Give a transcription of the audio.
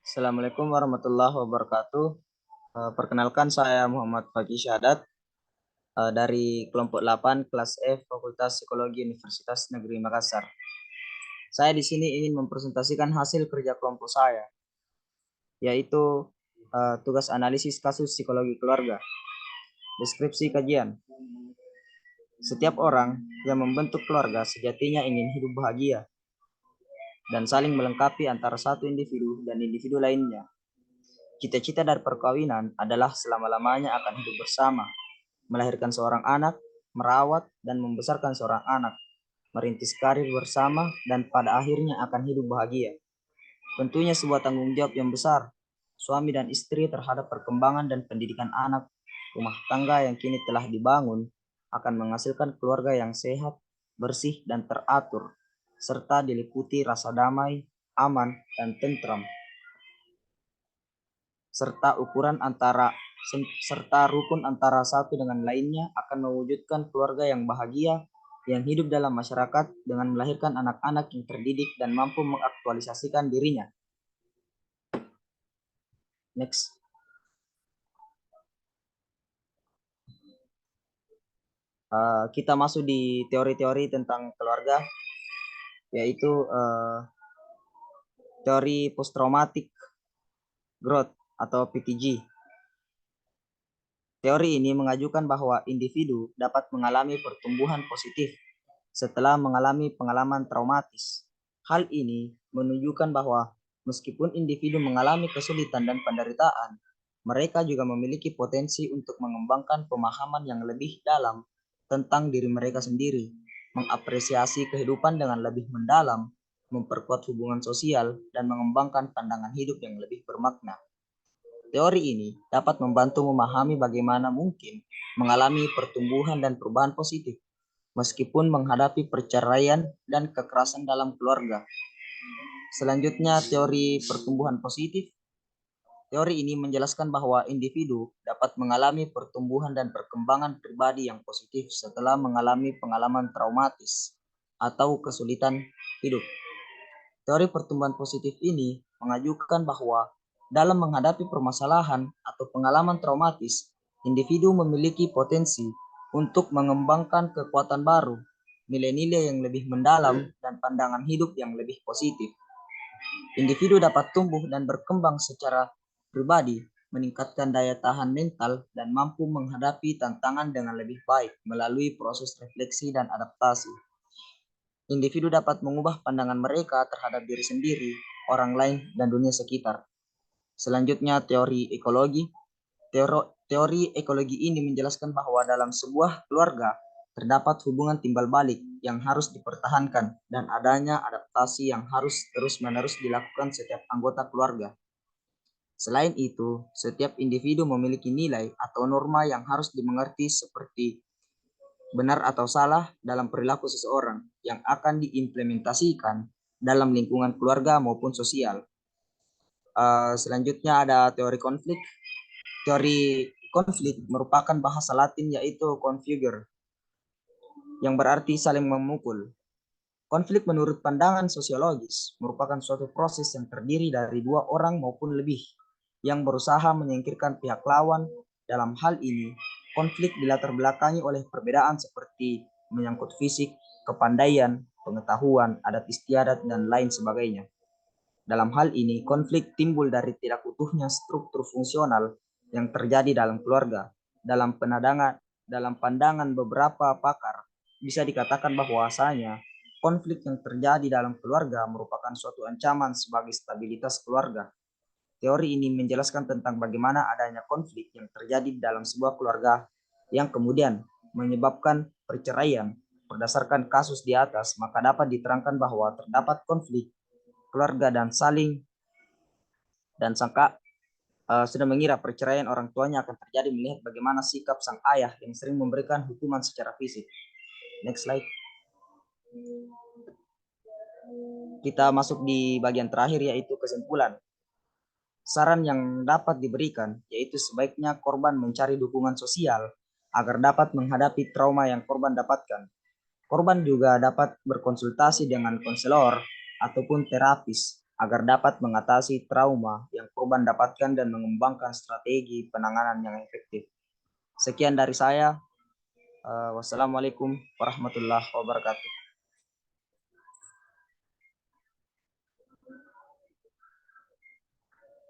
Assalamualaikum warahmatullahi wabarakatuh. Perkenalkan saya Muhammad Fakih Syahadat dari kelompok 8 kelas F Fakultas Psikologi Universitas Negeri Makassar. Saya di sini ingin mempresentasikan hasil kerja kelompok saya, yaitu tugas analisis kasus psikologi keluarga. Deskripsi kajian. Setiap orang yang membentuk keluarga sejatinya ingin hidup bahagia dan saling melengkapi antara satu individu dan individu lainnya. Cita-cita dari perkawinan adalah selama-lamanya akan hidup bersama, melahirkan seorang anak, merawat dan membesarkan seorang anak, merintis karir bersama, dan pada akhirnya akan hidup bahagia. Tentunya sebuah tanggung jawab yang besar, suami dan istri terhadap perkembangan dan pendidikan anak. Rumah tangga yang kini telah dibangun akan menghasilkan keluarga yang sehat, bersih, dan teratur, serta diliputi rasa damai, aman, dan tentram, serta rukun antara satu dengan lainnya akan mewujudkan keluarga yang bahagia yang hidup dalam masyarakat dengan melahirkan anak-anak yang terdidik dan mampu mengaktualisasikan dirinya. Next. Kita masuk di teori-teori tentang keluarga, yaitu teori post traumatic growth atau PTG. Teori ini mengajukan bahwa individu dapat mengalami pertumbuhan positif setelah mengalami pengalaman traumatis. Hal ini menunjukkan bahwa meskipun individu mengalami kesulitan dan penderitaan, mereka juga memiliki potensi untuk mengembangkan pemahaman yang lebih dalam tentang diri mereka sendiri, mengapresiasi kehidupan dengan lebih mendalam, memperkuat hubungan sosial, dan mengembangkan pandangan hidup yang lebih bermakna. Teori ini dapat membantu memahami bagaimana mungkin mengalami pertumbuhan dan perubahan positif meskipun menghadapi perceraian dan kekerasan dalam keluarga. Selanjutnya, teori pertumbuhan positif. Teori ini menjelaskan bahwa individu dapat mengalami pertumbuhan dan perkembangan pribadi yang positif setelah mengalami pengalaman traumatis atau kesulitan hidup. Teori pertumbuhan positif ini mengajukan bahwa dalam menghadapi permasalahan atau pengalaman traumatis, individu memiliki potensi untuk mengembangkan kekuatan baru, nilai-nilai yang lebih mendalam, dan pandangan hidup yang lebih positif. Individu dapat tumbuh dan berkembang secara pribadi, meningkatkan daya tahan mental, dan mampu menghadapi tantangan dengan lebih baik melalui proses refleksi dan adaptasi. Individu dapat mengubah pandangan mereka terhadap diri sendiri, orang lain, dan dunia sekitar. Selanjutnya, teori ekologi. Teori ekologi ini menjelaskan bahwa dalam sebuah keluarga terdapat hubungan timbal balik yang harus dipertahankan dan adanya adaptasi yang harus terus-menerus dilakukan setiap anggota keluarga. Selain itu, setiap individu memiliki nilai atau norma yang harus dimengerti seperti benar atau salah dalam perilaku seseorang yang akan diimplementasikan dalam lingkungan keluarga maupun sosial. Selanjutnya ada teori konflik. Teori konflik merupakan bahasa Latin yaitu configure, yang berarti saling memukul. Konflik menurut pandangan sosiologis merupakan suatu proses yang terdiri dari dua orang maupun lebih yang berusaha menyingkirkan pihak lawan. Dalam hal ini, konflik dilatar belakangi oleh perbedaan seperti menyangkut fisik, kepandaian, pengetahuan, adat istiadat, dan lain sebagainya. Dalam hal ini, konflik timbul dari tidak utuhnya struktur fungsional yang terjadi dalam keluarga. Dalam pandangan beberapa pakar, bisa dikatakan bahwasanya konflik yang terjadi dalam keluarga merupakan suatu ancaman sebagai stabilitas keluarga. Teori ini menjelaskan tentang bagaimana adanya konflik yang terjadi dalam sebuah keluarga yang kemudian menyebabkan perceraian. Berdasarkan kasus di atas, maka dapat diterangkan bahwa terdapat konflik keluarga dan sangka sudah mengira perceraian orang tuanya akan terjadi melihat bagaimana sikap sang ayah yang sering memberikan hukuman secara fisik. Next slide. Kita masuk di bagian terakhir yaitu kesimpulan. Saran yang dapat diberikan yaitu sebaiknya korban mencari dukungan sosial agar dapat menghadapi trauma yang korban dapatkan. Korban juga dapat berkonsultasi dengan konselor ataupun terapis agar dapat mengatasi trauma yang korban dapatkan dan mengembangkan strategi penanganan yang efektif. Sekian dari saya. Wassalamualaikum warahmatullahi wabarakatuh.